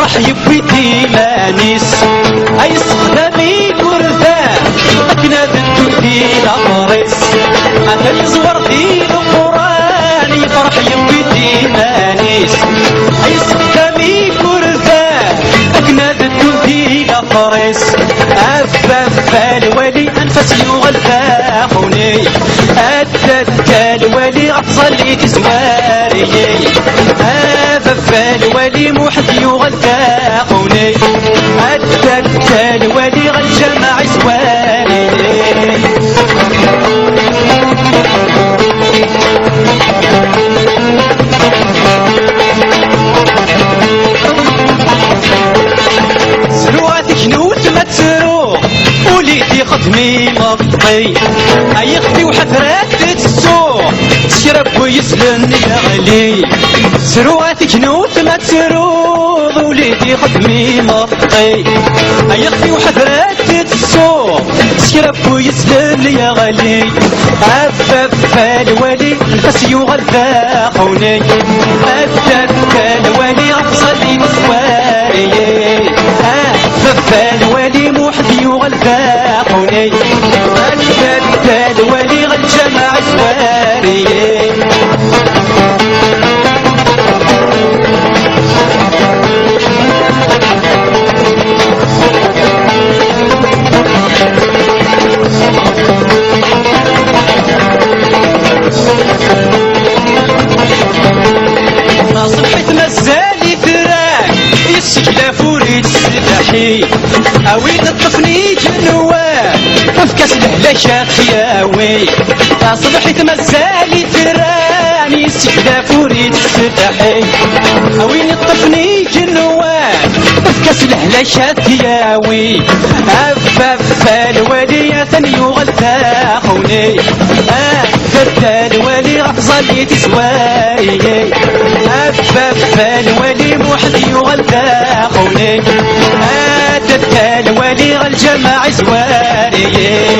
فرح يبوي ديمانيس اي استخدامي كردان اكنا ذنتو دينا فريس انا الزور دين القران يفرح يبوي ديمانيس اي استخدامي كردان اكنا ذنتو دينا فريس افاف الولي انفس يغلفاخوني ادت الولي اتصلي تزواري افاف الولي موحد يغلفاخوني ادت الولي غالجماع زواري سرواتك نوت ما تسرو وليدي خدمي مطي اي اختي وحفرات تتسوق تشرب ويسلن يا غلي سرواتك نوت ما تسرو وليدي خدمي مطي اي اختي وحفرات تتسوق تشرب ويسلن يا غلي افاف الولي نفس يغلفاخوني افاف الولي افصلي مسواري افاف الولي موحد يغلفاخوني افاف الولي غالجماع زواري صبحت مزالي فراق يسكلا فوريد السباحي اويد الطفني جنوان وفكاس لهلا شافياوي صبحت مزالي فراق يسكلا فوريد السباحي اويد الطفني جنوان وفكاس لهلا شافياوي افاف الولي ثاني يغلفاخوني افاف الولي غفصلي تزواري افاف الولي موحد يغلفاخوني ادت الولي غالجماع زواري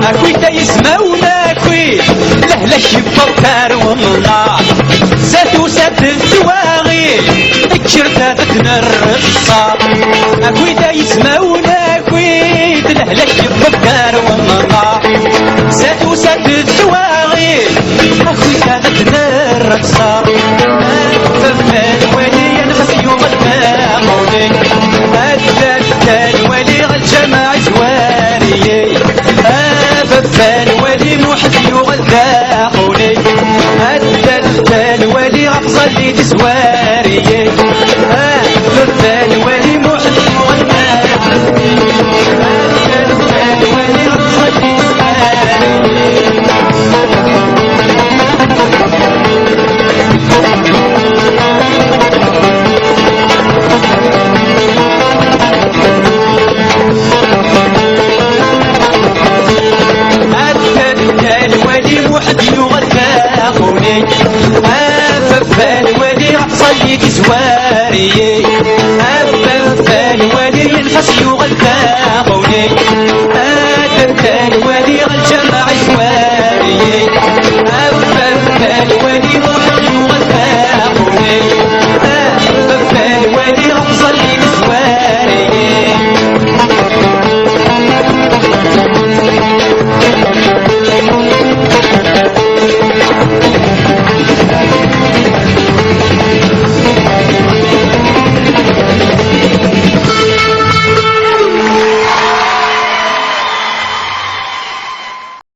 اكوي يسمعونا اكوي لهلا الشباب والله ساتو سات الزواغي اكشرتاتنا الرصاص اكوي يسمعونا اكوي لهلا الشباب والله ساتو سات الزواغي اكوي تاتنا الرصاص افاف الولي نفس يغلفاخوني ادت الولي غالجماع زواري افاف الولي موحد يغلفاخوني ادت الولي غفصلي تزواري افاف الولي موحد يغلفاخوني ادت الولي غفصلي تزواري الولي موحد يغلفاخوني افاف الولي غفصلي تزواري